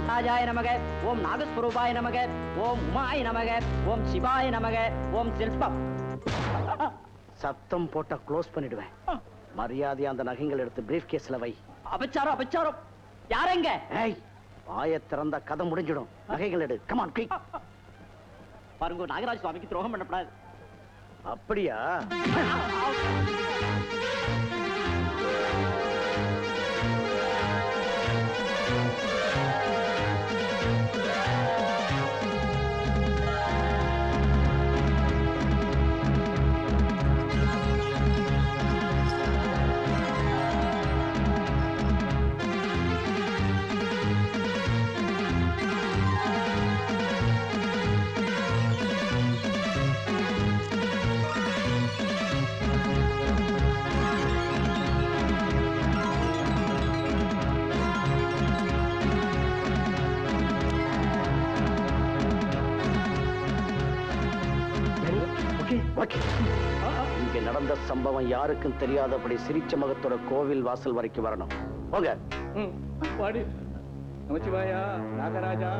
ராஜாய நமக, ஓம் நாகஸ்வரூபாய நமக, ஓம் உமாய நமக, ஓம் சிவாய நமக, ஓம் சில்பம். சத்தம் போட்டா க்ளோஸ் பண்ணிடுவேன். மரியாதையா அந்த நகைகள் எடுத்து பிரீஃப் கேஸ்ல வை. அபச்சாரம் அபச்சாரம். யாரெங்க? ஏய், வாயை திறந்தா கதை முடிஞ்சிடும். நகைகள் எடு. Come on quick. பாருங்க, நாகராஜ சுவாமிக்கு துரோகம் பண்ணப்படாது. அப்படியா? இங்க நடந்த சம்பவம் யாருக்கும் தெரியாதபடி சிரிச்ச முகத்தோட கோவில் வாசல் வரைக்கும் வரணும். போங்க. பாடி நமச்சிவாயா, நாகராஜா,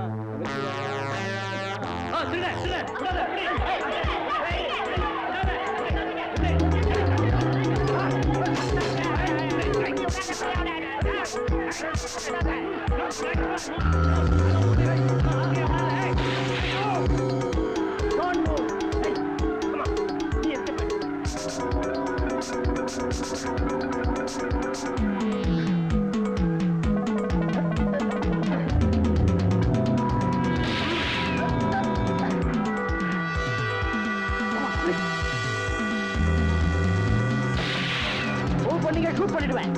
ஷூட் பண்ணிடுவேன்.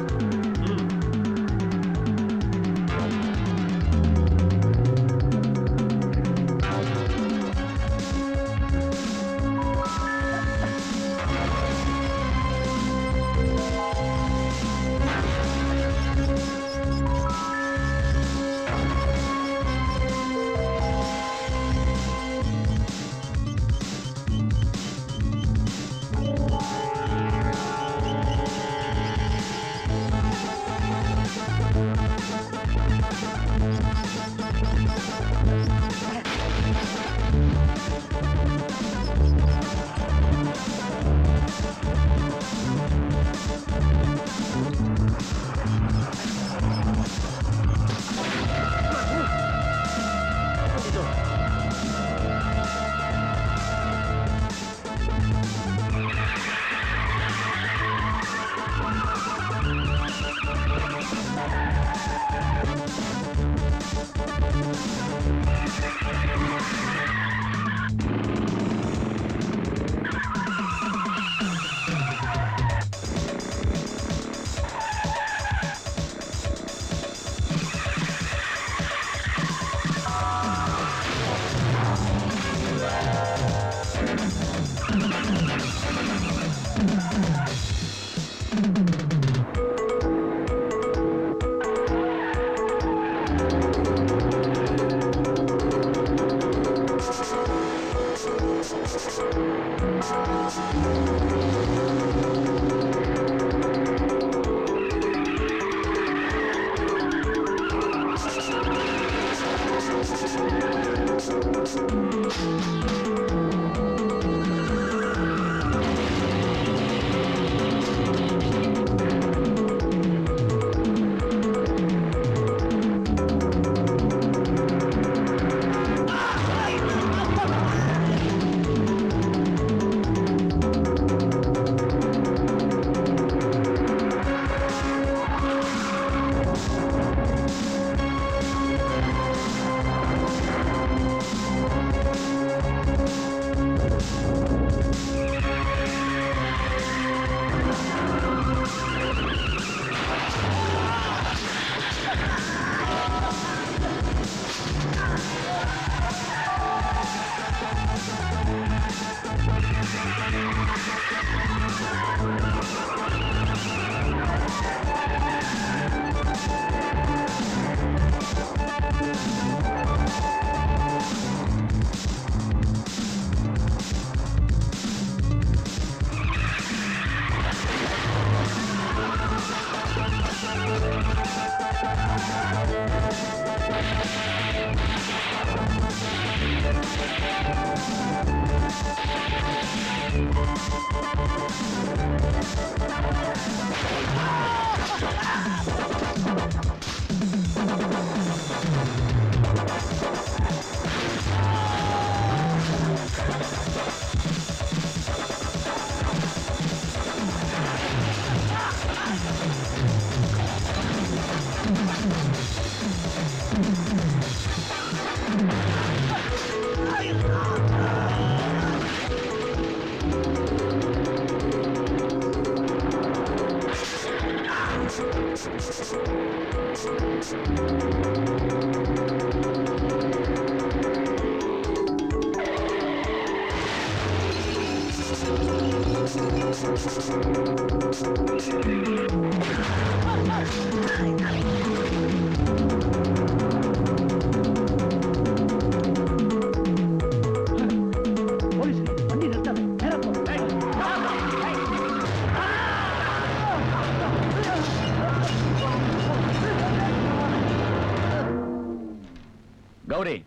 கௌரி,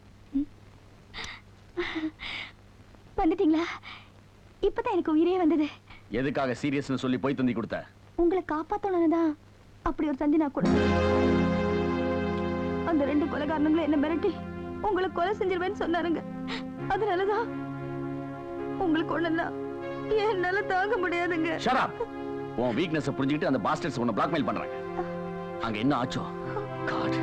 வந்துட்டீங்களா? இப்பதான் எனக்கு உயிரே வந்தது. எதுக்காக சீரியஸ்னு சொல்லி போய் தந்தி கொடுத்த? உங்களை காப்பாத்தணும்னுதான் அப்படி ஒரு தந்தி நான் கொடுத்தேன். அந்த 2 கொலைகாரங்களும் என்ன மிரட்டி உங்களை கொலை செஞ்சிருவேன்னு சொன்னாருங்க. அதனாலதான் உங்களுக்கு ஒண்ணுன்னா என்னால தாங்க முடியாதுங்க. Shut up. உன் வீக்னஸ் புரிஞ்சுக்கிட்டு அந்த பாஸ்டர்ஸ் உன்னை பிளாக்மெயில் பண்றாங்க. அங்க என்ன ஆச்சோ? காட்.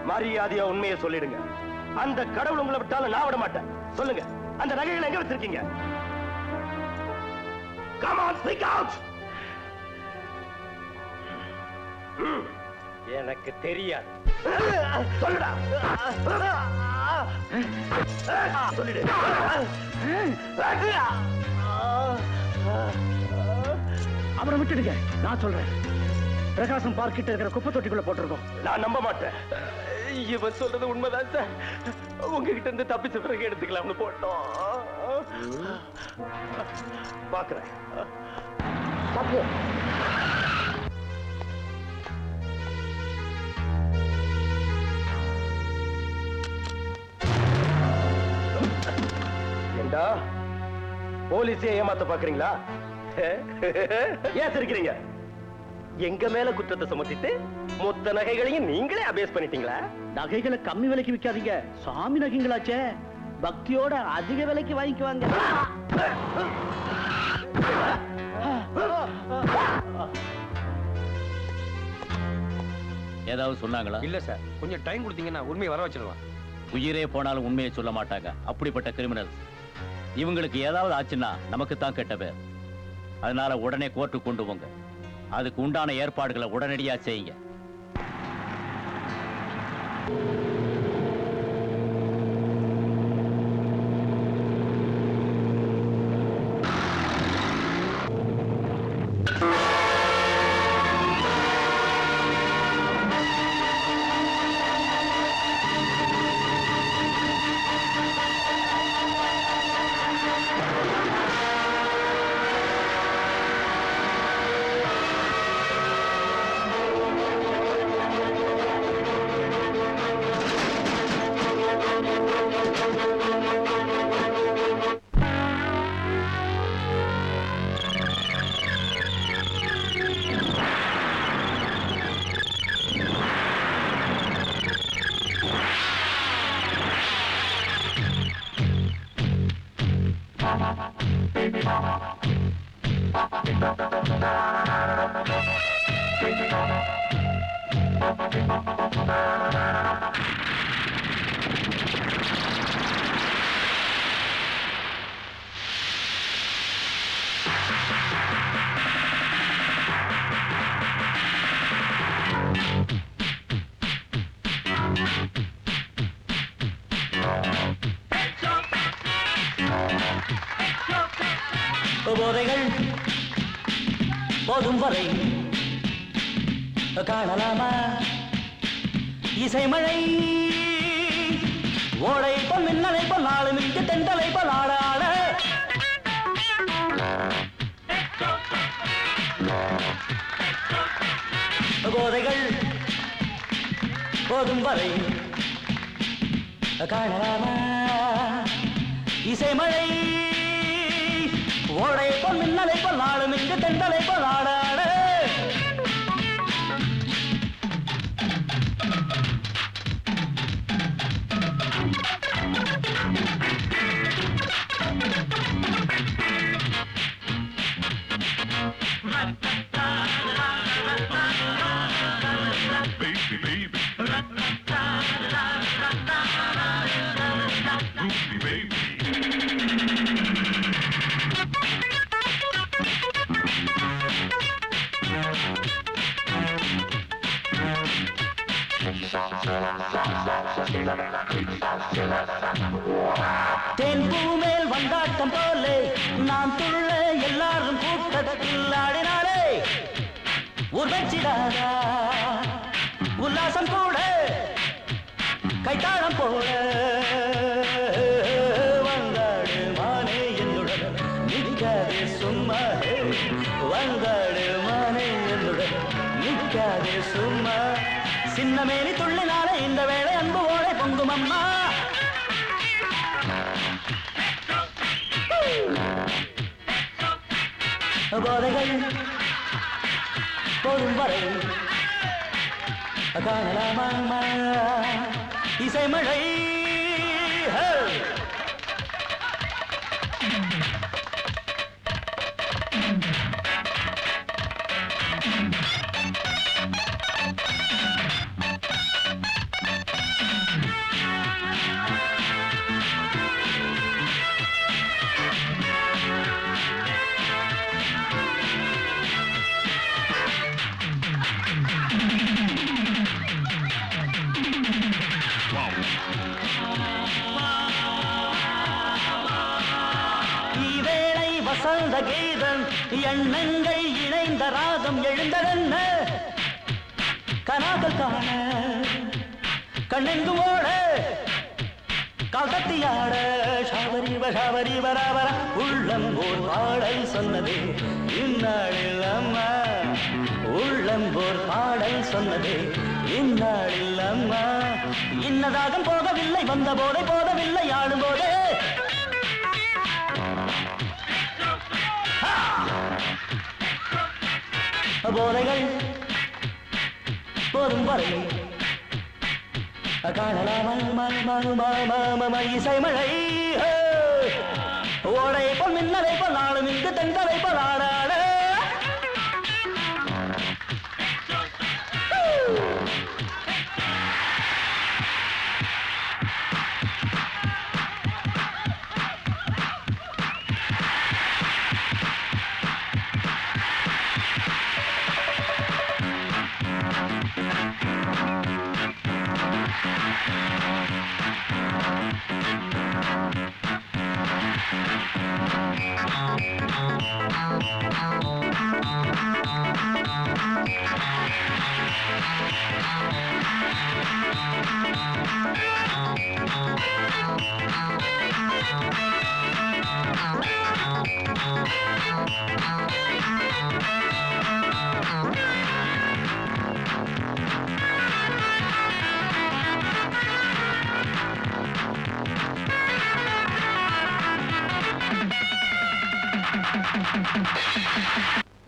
மரியாதையா உண்மையை சொல்லிடுங்க. அந்த கடவுள் உங்களை விட்டாலும் நான் விட மாட்டேன். சொல்லுங்க, அந்த நகைகளை எங்க வச்சிருக்கீங்க? Come on, speak out. எனக்கு தெரியாது. சொல்லுடா. சொல்லிடு. அவரை விட்டுடுங்க, நான் சொல்றேன். பிரகாசம் பார்க் கிட்ட இருக்கிற குப்பை தொட்டிக்குள்ள போட்டிருக்கோம். நான் நம்ப மாட்டேன். இவன் சொல்றது உண்மைதான் சார். உங்ககிட்ட இருந்து தப்பிச்ச பிறகு எடுத்துக்கலாம்னு போட்டோம். பாக்குறேன். ஏண்டா போலீஸே ஏமாத்த பாக்குறீங்களா? ஏன் சிரிக்கிறீங்க? எங்க மேல குற்றத்தை சுமத்திட்டு மொத்த நகைகளையும் நீங்களே அபேஸ் பண்ணிட்டீங்களா? நகைகளை கம்மி விலைக்கு விற்காதீங்க, சாமி நகைங்களாச்சே. பக்தியோட அதிக விலைக்கு வாங்கிக்குவாங்க. ஏதாவது சொன்னாங்களா? இல்ல சார், கொஞ்சம் டைம் கொடுத்தீங்கன்னா உண்மையை வர வச்சிடலாம். உயிரே போனாலும் உண்மையை சொல்ல மாட்டாங்க. அப்படிப்பட்ட கிரிமினல். இவங்களுக்கு ஏதாவது ஆச்சுன்னா நமக்கு தான் கெட்ட பேர். அதனால உடனே கோர்ட்டுக்கு கொண்டு போங்க. அதுக்கு உண்டான ஏற்பாடுகளை உடனடியா செய்யுங்க. போதைகள் போதும் வரை காணலாமா இசைமழை ஓடை போல் மின்னலை போல் நாளு மிக்க தென்றலை போல் ஆடாட போதைகள் போதும் வரை காணலாமா இசைமழை ஓடை போல் மின்னலை போல் நாளு மிக்க தென்றலை போல் ஆடாட தென்பூ மேல் வந்தாட்டம் போலே நாம் துள்ள எல்லாரும் கூட்டத்தில் ஆடினாலே உருவச்சிடாதா உல்லாசம் கூட கைத்தாளம் போல வந்தாடு மானே என்னுடன் நிற்காதே சும்மா வந்தாடு மானே என்னுடன் நிற்காதே சும்மா சின்ன மேலி துள்ளினாலே இந்த வேளை அன்பு ஓடை பொங்கும் அம்மா போதைகள் போதும் வரை காணலாமா இசைமழை வசந்த கீதம் எண்ணங்கள் இணைந்த ராகம் எழுந்ததென்ன கனாக்கள் காண கண்ணெங்கும் ஓட கால்கத்தியாட ஷாவரி வராவர உள்ளம் ஓர் பாடல் சொன்னது இந்நாளில் அம்மா உள்ளம் ஓர் பாடல் சொன்னது இந்நாளில் அம்மா இன்னதாகம் போகவில்லை வந்த போதை போதவில்லை ஆடும் போதே போதைகள் போதும் வரை காணலாமா இசைமழை ஓடை போல் மின்னலை போல் நாளும் இங்கு தென்றலை போல் ஆடாட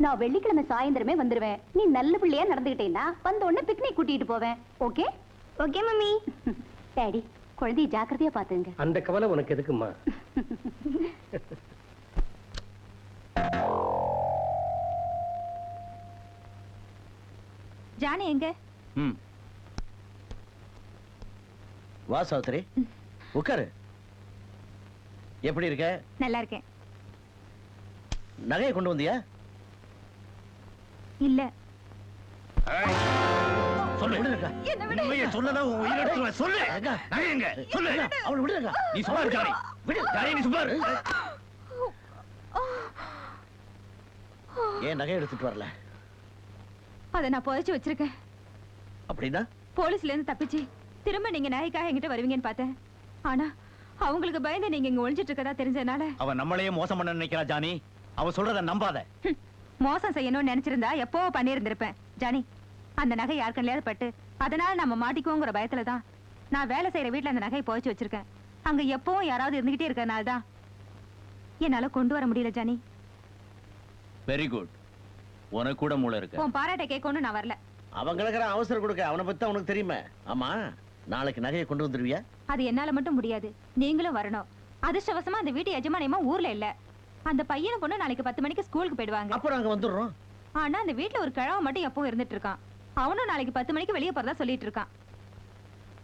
நான் வெள்ளிக்கிழமை சாயந்தரமே வந்துருவேன். நீ நல்ல பிள்ளையா நடந்துகிட்டேன்னா வந்த உடனே பிக்னிக் கூட்டிட்டு போவேன். ஓகே? Okay mummy. டாடி, குழந்தைய ஜாக்கிரதையா பாத்துங்க. அந்த கவலை உனக்கு எதுக்குமா? ஜானி எங்க? வா சாவித்திரி, உட்காரு. எப்படி இருக்க? நல்லா இருக்கேன். நகையை கொண்டு வந்தியா? இல்ல. சொல்லு. உண்மையை சொன்னதா உன் உயிரை எடுத்துருவேன். சொல்லு. நகை எங்க? சொல்லு. அவளை விடுங்க. நீ சும்மா இரு ஜானி. விடு. ஜானி நீ சும்மா இரு. ஏன் நகை எடுத்துட்டு வரல? அதை நான் புதைச்சு வச்சிருக்கேன். அப்படின்னா போலீஸ்ல இருந்து தப்பிச்சு திரும்ப நீங்க நகைக்காக என்கிட்ட வருவீங்கன்னு பார்த்தேன். ஆனா அவங்களுக்கு பயந்து நீங்க இங்க ஒளிஞ்சிட்டு இருக்கதா தெரிஞ்சதுனால. அவ நம்மளையே மோசம் பண்ண நினைக்கிறா ஜானி. அவ சொல்றத நம்பாத. மோசம் செய்யணும்னு நினைச்சிருந்தா எப்போ பண்ணியிருந்திருப்பேன். ஜானி, அந்த நகை யார் கண்ணிலையாவது பட்டு அதனால நம்ம மாட்டிக்குவோங்கிற பயத்துலதான் நான் வேலை செய்யற வீட்டுல அந்த நகையை புதைச்சு வச்சிருக்கேன். அங்க எப்பவும் யாராவது இருந்துகிட்டே இருக்கறனால தான் என்னால கொண்டு வர முடியல ஜானி. Very good. உனக்கு கூட மூளை இருக்கு. உன் பாராட்டை கேட்கணும்னு நான் வரல. அவங்களுக்கு அவசரம் கொடுக்க அவனை பத்தி அவனுக்கு தெரியுமா? ஆமா, நாளைக்கு நகையை கொண்டு வந்துருவியா? அது என்னால மட்டும் முடியாது, நீங்களும் வரணும். அதிர்ஷ்டவசமா அந்த வீட்டு எஜமானியமா ஊர்ல இல்ல. அந்த பையனை பொண்ணு நாளைக்கு 10 மணிக்கு ஸ்கூலுக்கு போயிடுவாங்க. அப்புறம் அங்க வந்துடுறோம். ஆனா அந்த வீட்டுல ஒரு கிழவன் மட்டும் எப்பவும் இருந்துட்டு இருக்கான். அவனும் நாளைக்கு 10 மணிக்கு வெளியே போறதா சொல்லிட்டு இருக்கான்.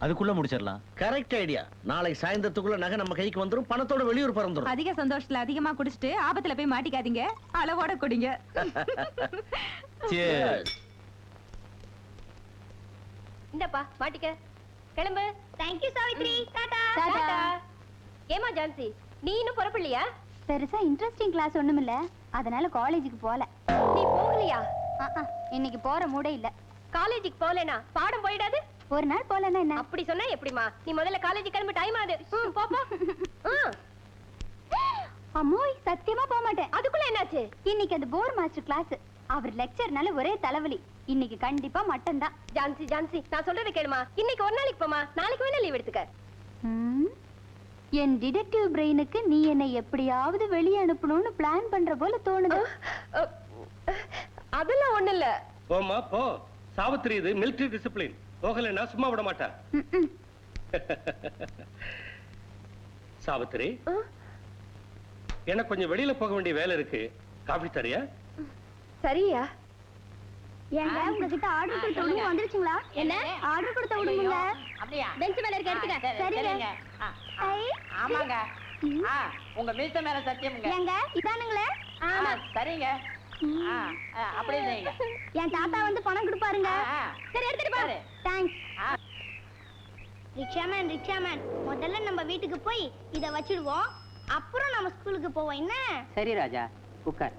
அதுக்குள்ள முடிச்சிடலாம். Correct idea. நாளைக்கு சாயந்தரத்துக்குள்ள நகை நம்ம கைக்கு வந்துரும், பணத்தோட வெளியூர் பறந்துரும். அதிக சந்தோஷத்துல அதிகமா குடிச்சிட்டு ஆபத்துல போய் மாட்டிக்காதீங்க. அளவோட குடிங்க. Cheers. இந்தப்பா மாட்டிக்க. கிளம்பு. Thank you Savitri. டாடா. டாடா. ஏமா ஜான்சி, நீ இன்னும் புறப்படலையா? பெருசா இன்ட்ரெஸ்டிங் கிளாஸ் ஒண்ணும் இல்ல, அதனால காலேஜுக்கு போல. நீ போகலையா? இன்னைக்கு போற மூடே இல்ல. காலேஜுக்கு போலனா பாடம் போயிடாது? ஒரு நாள் போலனா என்ன? அப்படி சொன்னா எப்படிமா? நீ முதல்ல காலேஜ் கிளம்பி டைம் ஆகுது. போ போ. அம்மோய், சத்தியமா போக மாட்டேன். அதுக்குள்ள என்னாச்சு? இன்னைக்கு அந்த போர் மாஸ்டர் கிளாஸ். அவர் லெக்சர்னால ஒரே தலைவலி. இன்னைக்கு கண்டிப்பா மட்டன் தான். ஜான்சி ஜான்சி, நான் சொல்றதை கேளுமா. இன்னைக்கு ஒரு நாளைக்கு போமா, நாளைக்கு வேணா லீவ் எடுத்துக்க. என் டிடெக்டிவ் பிரெயினுக்கு நீ என்னை எப்படியாவது வெளியே அனுப்பணும்னு பிளான் பண்ற போல தோணுது. அதெல்லாம் ஒண்ணு இல்ல. போமா போ. சாவித்திரி, இது மிலிட்டரி டிசிப்ளின். போகலைன்னா சும்மா விட மாட்டா. சாவித்திரி, எனக்கு கொஞ்சம் வெளியில போக வேண்டிய வேலை இருக்கு. காபி தரியா? சரியா? ஏங்க உங்ககிட்ட ஆர்டர் கொடுத்த உடனே வந்துருச்சுங்களா? என்ன ஆர்டர் கொடுத்த உடனே? அப்படியே பெஞ்ச் மேல இருக்க எடுத்துக்க. சரிங்க. ஆமாங்க. உங்க மீச மேல சத்தியம்ங்க. ஏங்க இதானுங்களே? ஆமா சரிங்க. அப்படியே செய்யுங்க. என் தாத்தா வந்து பணம் கொடுப்பாருங்க. சரி எடுத்துட்டு பாரு. தேங்க்ஸ். ரிக்ஷாமேன் முதல்ல நம்ம வீட்டுக்கு போய் இத வச்சிடுவோம், அப்புறம் நம்ம ஸ்கூலுக்கு போவோம். என்ன? சரி ராஜா, உட்கார்.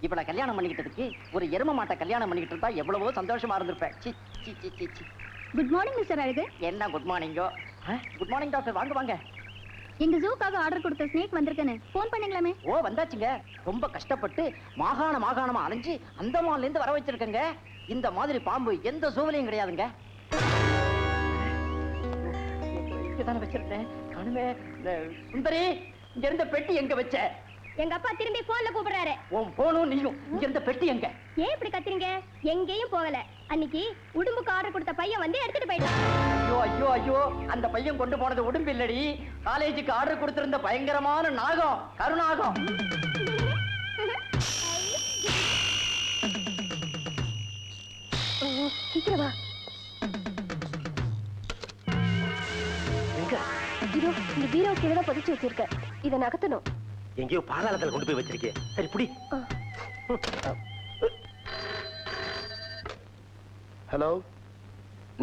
இப்ப நான் கல்யாணம் பண்ணிக்கிட்டதுக்கு ஒரு எரும மாட்டை கல்யாணம் பண்ணிக்கிட்டு இருந்தா எவ்வளவோ சந்தோஷமா இருந்திருப்பேன். குட் மார்னிங் மிஸ்டர் அழகு. என்ன குட் மார்னிங்கோ? குட் மார்னிங் டாக்டர், வாங்க வாங்க. எங்க ஜூக்காக ஆர்டர் கொடுத்த ஸ்னேக் வந்திருக்கேன்னு போன் பண்ணீங்களாமே? ஓ வந்தாச்சுங்க. ரொம்ப கஷ்டப்பட்டு மாகாணமா அலைஞ்சு அந்தமான்ல இருந்து வர வச்சிருக்கேங்க. இந்த மாதிரி பாம்பு எந்த சூழலையும் கிடையாதுங்க. இங்கதானே வச்சிருக்கேன். காணுமே. சுந்தரி, இங்க இருந்த பெட்டி எங்க வச்ச? எங்க அப்பா திரும்பி போன்ல கூப்பிடுறாரு. உன் போனும் நீயும். இங்க இருந்த பெட்டி எங்க? ஏன் இப்படி கத்துறீங்க? எங்கேயும் போகல. அன்னைக்கு உடும்புக்கு ஆர்டர் கொடுத்த பையன் வந்து எடுத்துட்டு போயிட்டான். ஐயோ ஐயோ ஐயோ, அந்த பையன் கொண்டு போனது உடும்பு இல்லடி, காலேஜுக்கு ஆர்டர் கொடுத்திருந்த பயங்கரமான நாகம், கருநாகம். சீக்கிரம் வா. இதோ இந்த பீரோ கீழே பதிச்சு வச்சிருக்க. இதை நகர்த்தணும். எங்கேயோ பாதாளத்துல கொண்டு போய் வச்சிருக்கேன். சரி புடி. Hello,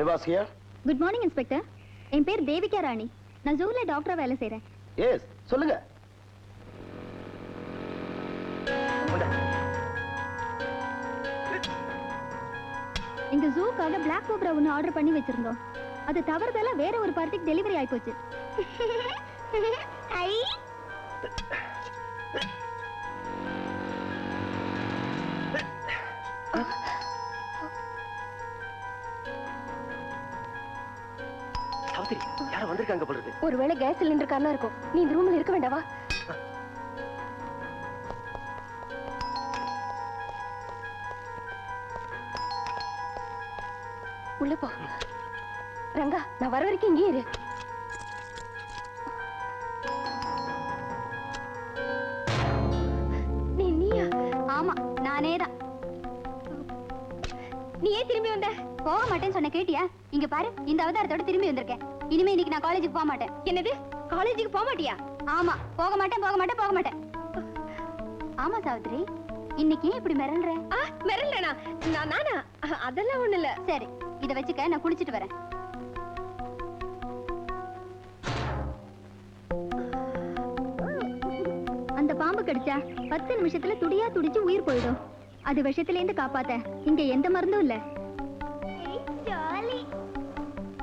Nivas here. Good morning inspector. என் பேர் தேவிகா ராணி. நான் ஜூல டாக்டரா வேலை செய்றேன். எஸ், சொல்லுங்க. எங்க ஜூக்காக பிளாக் கோப்ரா ஒன்னு ஆர்டர் பண்ணி வச்சிருந்தோம். அது தவறுதலா வேற ஒரு பார்ட்டிக்கு டெலிவரி ஆயிப்போச்சு. ஐ சாவித்திரி, யாரோ வந்திருக்காங்க போல இருக்கு. ஒருவேளை கேஸ் சிலிண்டர் காரணம் இருக்கும். நீ இந்த ரூம்ல இருக்க வேண்டாவா? உள்ள போ. ரங்கா, நான் வர வரைக்கும் இங்கே இரு. நீயா? ஆமா, நானே தான். நீ ஏன் திரும்பி வந்த? போக மாட்டேன்னு சொன்ன கேட்டியா? இங்க பாரு, இந்த அவதாரத்தோட திரும்பி வந்திருக்கேன். இனிமே இன்னைக்கு நான் காலேஜுக்கு போக மாட்டேன். என்னது? காலேஜுக்கு போக மாட்டியா? ஆமா, போக மாட்டேன். ஆமா சாவித்ரி, இன்னைக்கு ஏன் இப்படி மிரள்ற? மிரள்றேனா? நானா? அதெல்லாம் ஒண்ணு இல்ல. சரி, இத வச்சுக்க, நான் குளிச்சிட்டு வரேன். அந்த பாம்பு கடிச்சா 10 நிமிஷத்துல துடியா துடிச்சு உயிர் போயிடும். அது விஷத்துல இருந்து காப்பாத்த இங்க எந்த மருந்தும் இல்ல.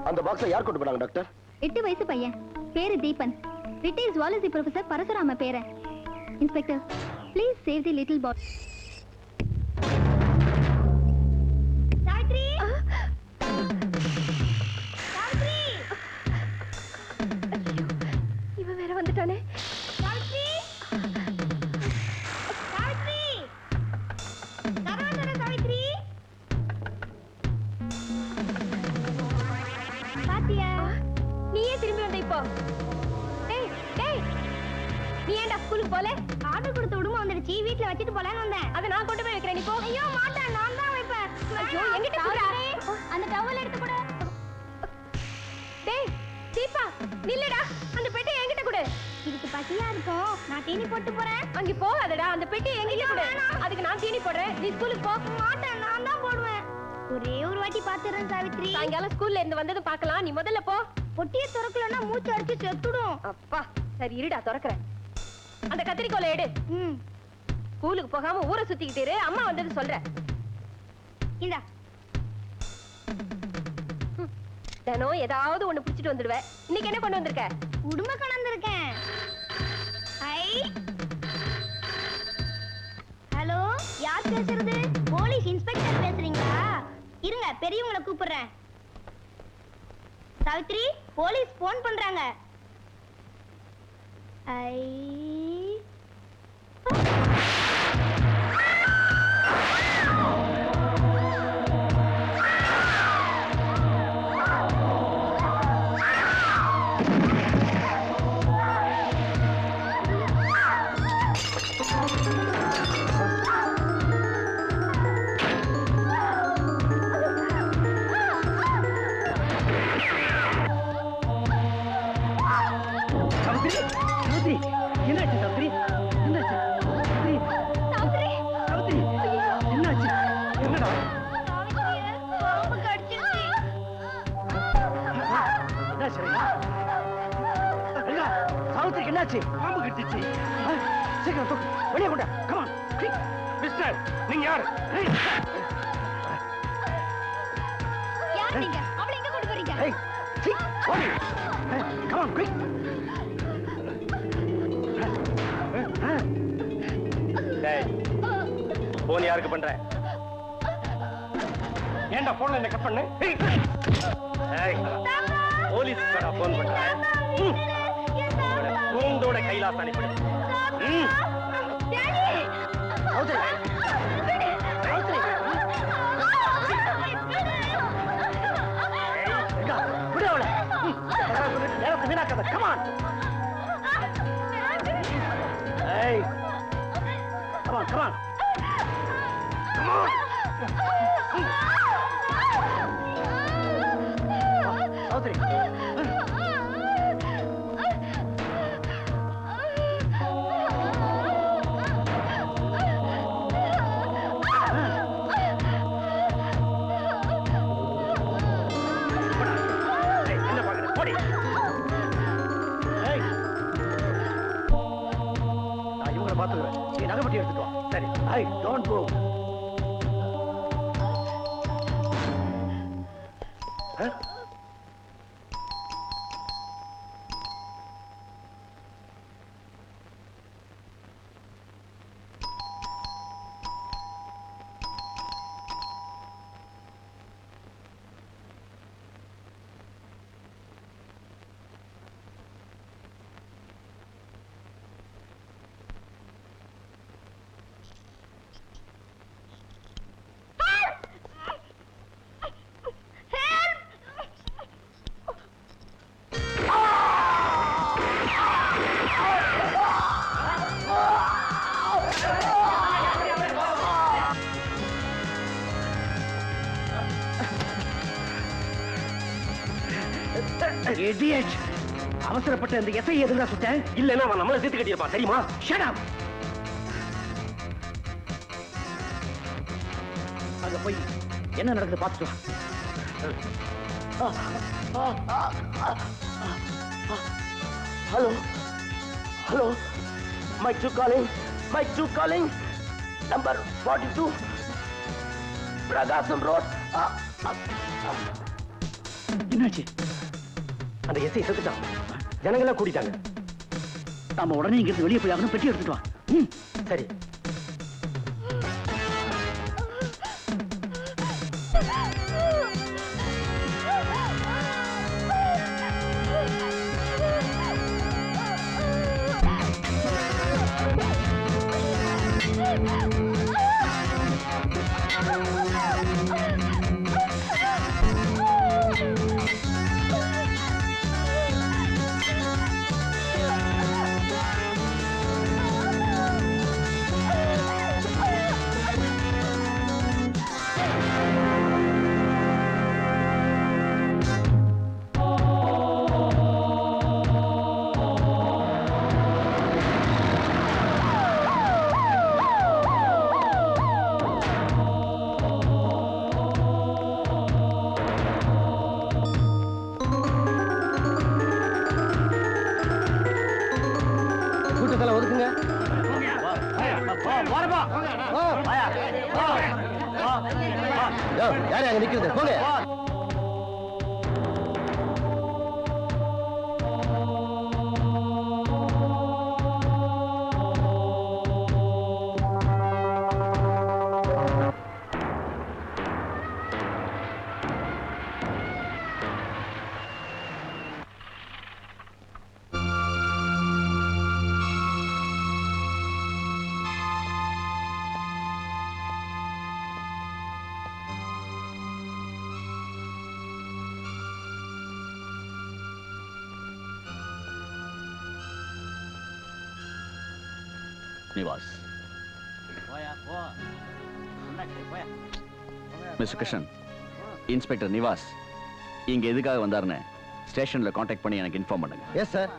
அந்த பாக்ஸை யார் கொண்டு போனாங்க டாக்டர்? 8 வயசு பையன், பேரு Deepan. Retired zoology professor Parasurama பேரன். Inspector, please save the little boy. Savitri! Savitri! இவ வேற வந்துட்டானே. சாவித்ரி! சாவித்ரி! கதவை சாவித்ரி! பாத்தியா? நீயே திரும்பி வந்த இப்போ. டேய், டேய். நீ ஏன்டா ஸ்கூலுக்கு போல? ஆர்டர் கொடுத்து விடுமா வந்துடுச்சு, வீட்ல வச்சிட்டு போலான்னு வந்தேன். அத நான் கொண்டு போய் வைக்கிறேன், நீ போ. ஐயோ மாட்டேன், நான் தான் வைப்பேன். ஐயோ எங்கிட்ட குடுறா. அந்த டவல் எடுத்து கொடு. டேய் தீபா, நில்லுடா. அந்த பெட்டி என்கிட்ட கொடு. இதுக்கு பசியா இருக்கும், நான் தீனி போட்டு போறேன். அங்க போகாதடா, அந்த பெட்டி என்கிட்ட கொடு. அதுக்கு நான் தீனி போடுறேன், நீ ஸ்கூலுக்கு போ. மாட்டேன், நான் தான் போடுவேன். ஒரே ஒரு வாட்டி பாத்துறேன் சாவித்ரி. சாயங்காலம் ஸ்கூல்ல இருந்து வந்தது பார்க்கலாம், நீ முதல்ல போ. பொட்டியை திறக்கலன்னா மூச்சு அடிச்சு செத்துடும். அப்பா, சரி இருடா திறக்கிறேன். அந்த கத்திரிக்கோலை எடு. ஸ்கூலுக்கு போகாம ஊரை சுத்திக்கிட்டு இரு, அம்மா வந்தது சொல்றேன். இந்தா. தினம் ஏதாவது ஒண்ணு புடிச்சிட்டு வந்துடுவேன். இன்னைக்கு என்ன கொண்டு வந்திருக்க? உடுமை கொண்டு வந்திருக்கேன். ஹலோ, யார் பேசுறது? போலீஸ் இன்ஸ்பெக்டர் பேசுறீங்களா? இருங்க, பெரியவங்களை கூப்பிடுறேன். சாவித்ரி, போலீஸ் போன் பண்றாங்க. என்னாச்சு? பாம்பு கடிச்சிச்சு. சீக்கிரம் தூக்கு, வெளியே கொண்டா. Come on, quick. மிஸ்டர், நீங்க யார்? யார் நீங்க? அவளை எங்க கொண்டு போறீங்க? ஏய், சீ, ஓடி. Come on, quick. டேய், போன் யாருக்கு பண்ற? ஏன்டா போன்ல என்ன கட் பண்ணு? ஏய், போலீஸ் கடா போன் பண்ற. கூண்டோட Kailash அனுப்பிடு. வீணாக்காத. Come on. Hey. Come on, come on. Come on. Chowdhury. சரி, ஐ டோன்ட் கோ. Idiot! அவசரப்பட்ட அந்த எஸ்ஐ எதுங்க சுட்டேன்? இல்லன்னா அவன் நம்மள சேர்த்து கட்டியிருப்பான், தெரியுமா? Shut up! அங்க போய் என்ன நடக்குது பார்த்துட்டு hello hello mic 2 calling number 42 Prakasam road. என்னாச்சு? அந்த எஸ்ஐ செத்துட்டான். ஜனங்களாம் கூட்டிட்டாங்க. நாம உடனே இங்கிருந்து வெளியே போய் ஆகணும். பெட்டி எடுத்துட்டு வா. சரி. ஒதுக்குங்க. யாரு அங்க நிக்கிறது? போங்க. நிவாஸ். மிஸ்டர் கிருஷ்ணன், இன்ஸ்பெக்டர் நிவாஸ் இங்க எதுக்காக வந்தாருன்னு ஸ்டேஷன்ல கான்டாக்ட் பண்ணி எனக்கு இன்ஃபார்ம் பண்ணுங்க. Yes sir.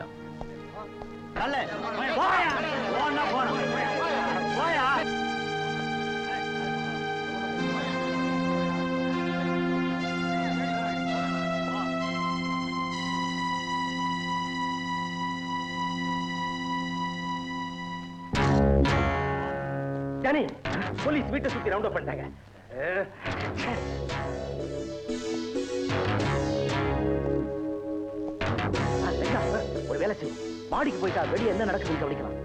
ஜானி, போலீஸ் வீட்டை சுத்தி ரவுண்ட் அப் பண்ணிட்டாங்க. ஒரு வேலை செய்யும். மாடிக்கு போயிட்டா வெளியே என்ன நடக்குதுன்னு கவனிக்கலாம்.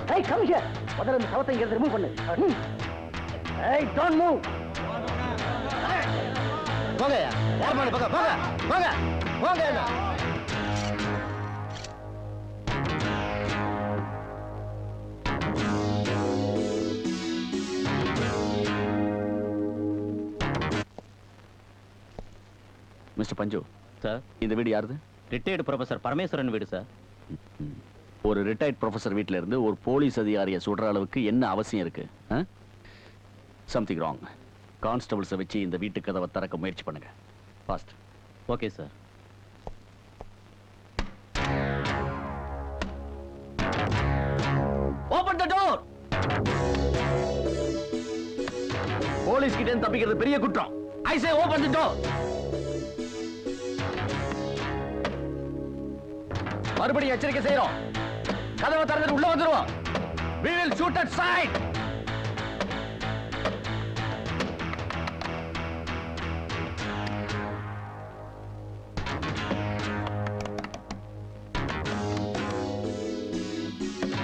Hey, come here. முதல்ல இந்த சவத்தை இங்க ரிமூவ் பண்ணு. Hey, don't move. போங்க. யார் மேல போங்க. போங்க. போங்க. போங்க. மிஸ்டர் பஞ்சு சார், இந்த வீடு யாருது? ரிட்டையர்டு ப்ரொஃபசர் பரமேஸ்வரன் வீடு சார். ஒரு ரிட்டையர்ட் ப்ரொஃபசர் வீட்டில இருந்து ஒரு போலீஸ் அதிகாரியை சுடுற அளவுக்கு என்ன அவசியம் இருக்கு? Something wrong. கான்ஸ்டபிள்ஸை வச்சு இந்த வீட்டு கதவை திறக்க முயற்சி பண்ணுங்க. ஃபாஸ்ட். Okay sir. ஓபன் தி டோர். போலீஸ் கிட்ட இருந்து தப்பிக்கிறது பெரிய குற்றம். ஐ சே ஓபன் தி டோர். மறுபடியும் எச்சரிக்கை செய்யறோம். கதவை திறந்து உள்ள வந்துருவோம். We will shoot at sight.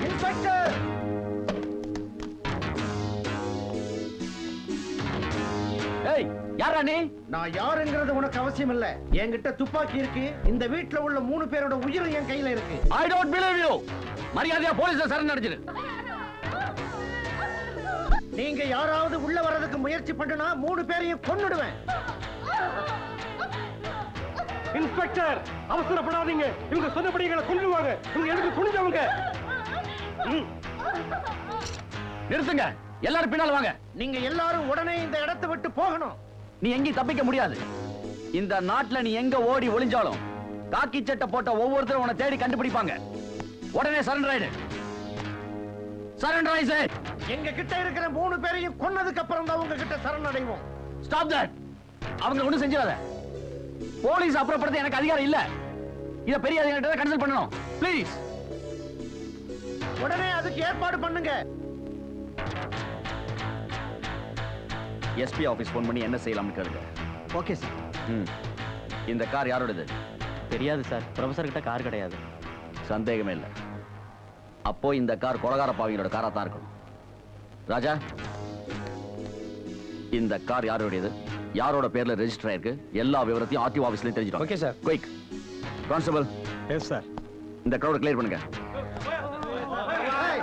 Inspector, ஏய் யாரா நீ? நான் யாருங்கிறது உனக்கு அவசியம் இல்ல. என்கிட்ட துப்பாக்கி இருக்கு. இந்த வீட்ல உள்ள 3 பேரோட உயிரும் என் கையில இருக்கு. I don't believe you. மரியாதையா போலீஸ்ல சரண் அடைஞ்சிரு. நீங்க யாராவது உள்ள வர்றதுக்கு முயற்சி பண்ணுனா 3 பேரையும் கொன்னுடுவேன். இன்ஸ்பெக்டர், அவசரப்படாதீங்க. இவங்க சொன்னபடி எங்களை கொன்னுவாங்க. இவங்க எனக்கு துணிஞ்சவங்க. நிறுத்துங்க. எல்லாரும் பின்னால வாங்க. நீங்க எல்லாரும் உடனே இந்த இடத்தை விட்டு போகணும். நீ எங்கேயும் தப்பிக்க முடியாது. இந்த நாட்டுல நீ எங்க ஓடி ஒளிஞ்சாலும் காக்கி சட்டை போட்ட ஒவ்வொருத்தரும் உன்னை தேடி கண்டுபிடிப்பாங்க. உடனே சரண்டர் ஆயிடு. சரண்டரைஸ். எங்க கிட்ட இருக்கிற 3 பேரையும் கொன்னதுக்கு அப்புறம் தான் உங்க கிட்ட சரணடைவோம். Stop that. அவங்க ஒண்ணும் செஞ்சிடாத. போலீஸ் அப்புறப்படுத்த எனக்கு அதிகாரம் இல்ல. இத பெரிய அதிகாரிகிட்ட கன்சல்ட் பண்ணணும். ப்ளீஸ். உடனே அதுக்கு ஏற்பாடு பண்ணுங்க. எஸ்பி ஆபீஸ் ஃபோன் பண்ணி என்ன செய்யலாம்னு கேளுங்க. Okay sir. இந்த கார் யாரோடது? தெரியாது சார், ப்ரொஃபசர் கிட்ட கார் கிடையாது. சந்தேகமே இல்லை. அப்போ இந்த கார் கொலகார பாவிங்களோட காரா தான் இருக்கும். ராஜா, இந்த கார் யாரோடையது, யாரோட பேர்ல ரெஜிஸ்டர் ஆயிருக்கு, எல்லா விவரத்தையும் ஆர்டிஓ ஆபீஸ்லயும் தெரிஞ்சிடும். Okay sir. Quick. Constable. Yes sir. இந்த கிரௌட் கிளியர் பண்ணுங்க.